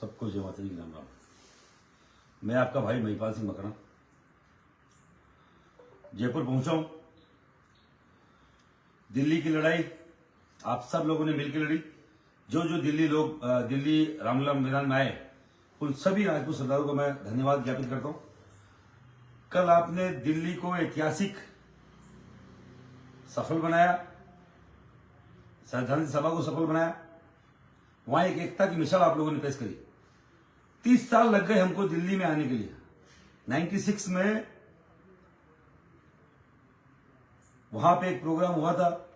सबको जय माता दी की राम राम। मैं आपका भाई महिपाल सिंह मकरा जयपुर पहुंचा हूं। दिल्ली की लड़ाई आप सब लोगों ने मिलकर लड़ी। जो जो दिल्ली लोग दिल्ली रामलीला मैदान में आए उन सभी राजपूत सरदारों को मैं धन्यवाद ज्ञापित करता हूं। कल आपने दिल्ली को ऐतिहासिक सफल बनाया, संविधान सभा को सफल बनाया। वहां एक एकता की मिसाल आप लोगों ने पेश करी। 30 साल लग गए हमको दिल्ली में आने के लिए। 96 में वहां पे एक प्रोग्राम हुआ था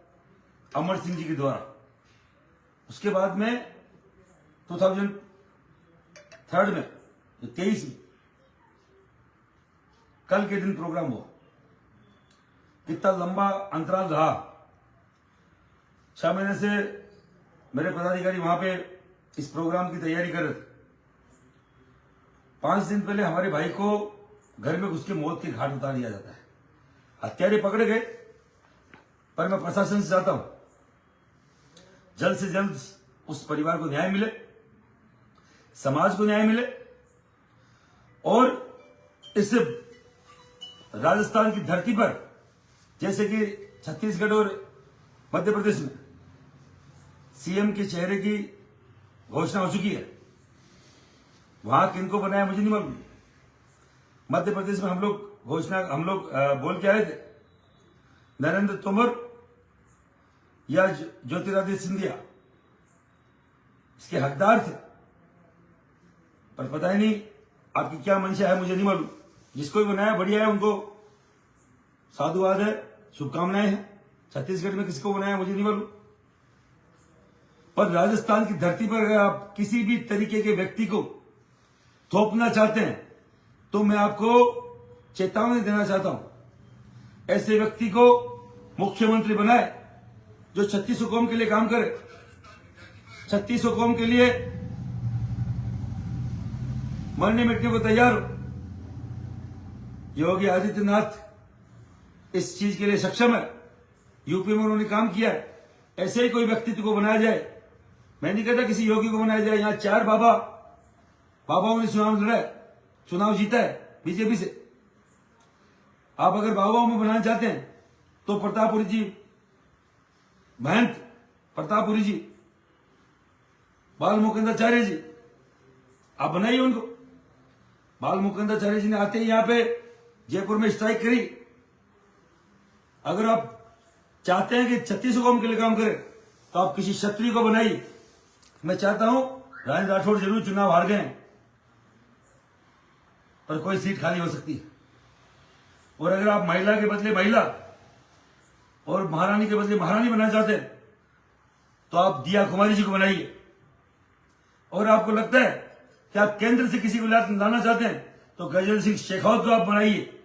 अमर सिंह जी के द्वारा। उसके बाद में 2003 में 23 में कल के दिन प्रोग्राम हुआ। कितना लंबा अंतराल रहा। 6 महीने से मेरे पदाधिकारी वहां पे इस प्रोग्राम की तैयारी कर रहे थे। 5 दिन पहले हमारे भाई को घर में घुस के मौत के घाट उतार दिया जाता है। हत्यारे पकड़े गए, पर मैं प्रशासन से चाहता हूं जल्द से जल्द उस परिवार को न्याय मिले, समाज को न्याय मिले और इस राजस्थान की धरती पर जैसे कि छत्तीसगढ़ और मध्य प्रदेश में सीएम के चेहरे की घोषणा हो चुकी है। वहां किनको बनाया मुझे नहीं मालूम। मध्य प्रदेश में हम लोग बोल के आए थे नरेंद्र तोमर या ज्योतिरादित्य सिंधिया इसके हकदार थे, पर पता ही नहीं आपकी क्या मंशा है, मुझे नहीं मालूम। जिसको भी बनाया बढ़िया है, उनको साधुवाद है, शुभकामनाएं हैं। छत्तीसगढ़ में किसको बनाया मुझे नहीं मालूम, पर राजस्थान की धरती पर अगर आप किसी भी तरीके के व्यक्ति को थोपना चाहते हैं तो मैं आपको चेतावनी देना चाहता हूं। ऐसे व्यक्ति को मुख्यमंत्री बनाए जो 3600 कौम के लिए काम करे, 3600 कौम के लिए मरने मिटने को तैयार हो। योगी आदित्यनाथ इस चीज के लिए सक्षम है। यूपी में उन्होंने काम किया है। ऐसे ही कोई व्यक्तित्व को बनाया जाए। मैं नहीं कहता किसी योगी को बनाया जाए। यहां 4 बाबाओं ने चुनाव जीता है बीजेपी से। आप अगर बाबाओं में बनाना चाहते हैं तो प्रतापपुरी जी, महंत प्रतापपुरी जी, बाल मुकुंदाचार्य जी, आप बनाइए उनको। बाल मुकुंदाचार्य जी ने आते ही यहां पे जयपुर में स्ट्राइक करी। अगर आप चाहते हैं कि 3600 कौम के लिए काम करे तो आप किसी क्षत्रिय को बनाइए। मैं चाहता हूं राजेंद्र राठौड़ जरूर चुनाव हार गए, पर कोई सीट खाली हो सकती है। और अगर आप महिला के बदले महिला और महारानी के बदले महारानी बनाना चाहते हैं तो आप दिया कुमारी जी को बनाइए। और आपको लगता है कि आप केंद्र से किसी को लाना चाहते हैं तो गजेंद्र सिंह शेखावत को आप बनाइए।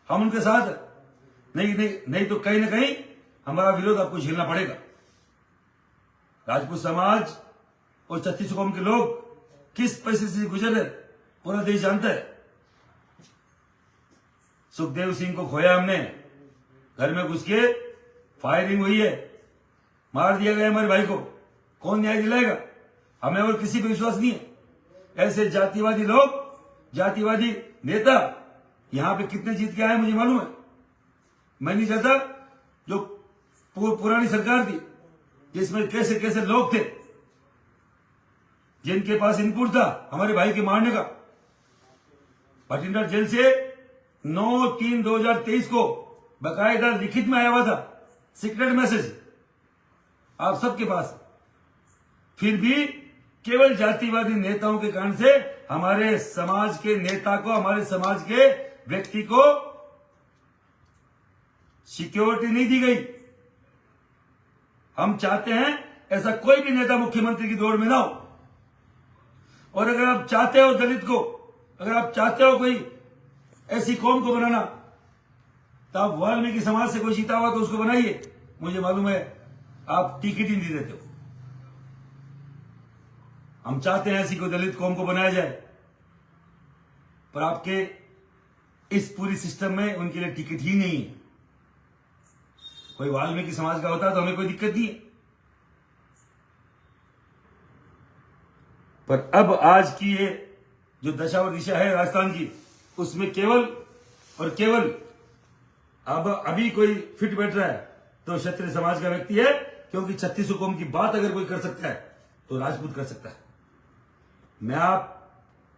हम उनके साथ नहीं तो कहीं ना कहीं हमारा विरोध आपको झेलना पड़ेगा। राजपूत समाज और 3600 कौम के लोग किस परिस्थिति से गुजर रहे पूरा देश जानता है। सुखदेव सिंह को खोया हमने, घर में घुस के फायरिंग हुई है, मार दिया गया हमारे भाई को। कौन न्याय दिलाएगा? हमें और किसी पर विश्वास नहीं है। ऐसे जातिवादी लोग, जातिवादी नेता यहां पे कितने जीत के आए मुझे मालूम है। मैं नहीं चाहता जो पुरानी सरकार थी जिसमें कैसे कैसे लोग थे जिनके पास इनपुट था हमारे भाई के मारने का। भटिंडा जेल से 9/3/2023 को बकायदा लिखित में आया हुआ था, सीक्रेट मैसेज आप सबके पास। फिर भी केवल जातिवादी नेताओं के कारण से हमारे समाज के नेता को, हमारे समाज के व्यक्ति को सिक्योरिटी नहीं दी गई। हम चाहते हैं ऐसा कोई भी नेता मुख्यमंत्री की दौड़ में ना हो। और अगर आप चाहते हो दलित को, अगर आप चाहते हो कोई ऐसी कौम को बनाना तो आप वाल्मीकि समाज से कोई जीता हुआ तो उसको बनाइए। मुझे मालूम है आप टिकट ही नहीं देते हो। हम चाहते हैं ऐसी कोई दलित कौम को बनाया जाए, पर आपके इस पूरी सिस्टम में उनके लिए टिकट ही नहीं है। कोई वाल्मीकि समाज का होता तो हमें कोई दिक्कत नहीं है। पर अब आज की ये जो दशा और दिशा है राजस्थान की, उसमें केवल और केवल अब अभी कोई फिट बैठ रहा है तो क्षत्रिय समाज का व्यक्ति है, क्योंकि 36 कौम की बात अगर कोई कर सकता है तो राजपूत कर सकता है। मैं आप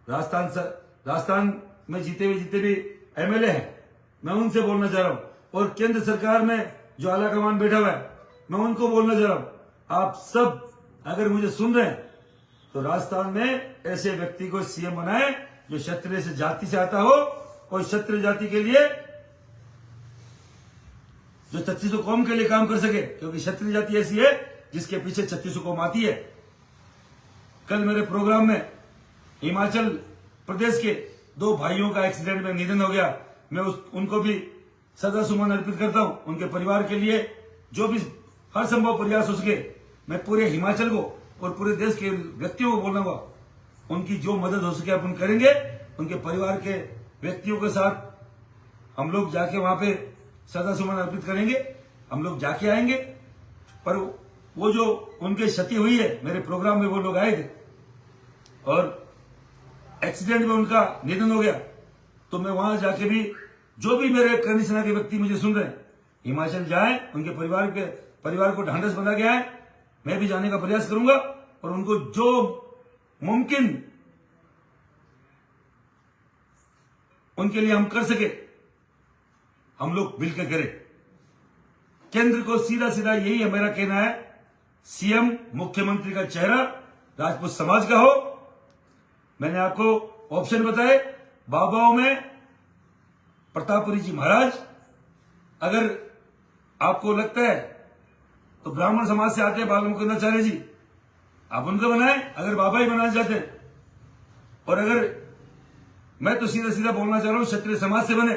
राजस्थान में जीते हुए जितने भी एमएलए हैं, मैं उनसे बोलना चाह रहा हूं, और केंद्र सरकार में जो आला कमान बैठा हुआ है, मैं उनको बोलना चाह रहा हूं, आप सब अगर मुझे सुन रहे हैं तो राजस्थान में ऐसे व्यक्ति को सीएम बनाए जो क्षत्रिय से जाति से आता हो, और क्षत्रिय जाति के लिए जो 36 कौम के लिए काम कर सके, क्योंकि क्षत्रिय जाति ऐसी है जिसके पीछे 36 कौम आती है। कल मेरे प्रोग्राम में हिमाचल प्रदेश के 2 भाइयों का एक्सीडेंट में निधन हो गया। मैं उनको भी श्रद्धा सुमन अर्पित करता हूं। उनके परिवार के लिए जो भी हर संभव प्रयास हो सके, मैं पूरे हिमाचल को और पूरे देश के व्यक्तियों को बोलूंगा, उनकी जो मदद हो सके अपन करेंगे। उनके परिवार के व्यक्तियों के साथ हम लोग जाके वहां पे श्रद्धा सुमन अर्पित करेंगे, हम लोग जाके आएंगे। पर वो जो उनके क्षति हुई है, मेरे प्रोग्राम में वो लोग आए थे और एक्सीडेंट में उनका निधन हो गया, तो मैं वहां जाके भी जो भी मेरे करनी सेना के व्यक्ति मुझे सुन रहे हैं, हिमाचल जाए, उनके परिवार को ढांढस बना के आए। मैं भी जाने का प्रयास करूंगा और उनको जो मुमकिन उनके लिए हम कर सके, हम लोग मिलकर करें। केंद्र को सीधा सीधा यही है मेरा कहना है, सीएम मुख्यमंत्री का चेहरा राजपूत समाज का हो। मैंने आपको ऑप्शन बताए, बाबाओं में प्रतापपुरी जी महाराज, अगर आपको लगता है तो ब्राह्मण समाज से आते हैं बाल मुकुंदाचार्य जी, आप उनको बनाए अगर बाबा ही बनाना चाहते हैं। और अगर मैं तो सीधा सीधा बोलना चाह रहा हूं, क्षत्रिय समाज से बने,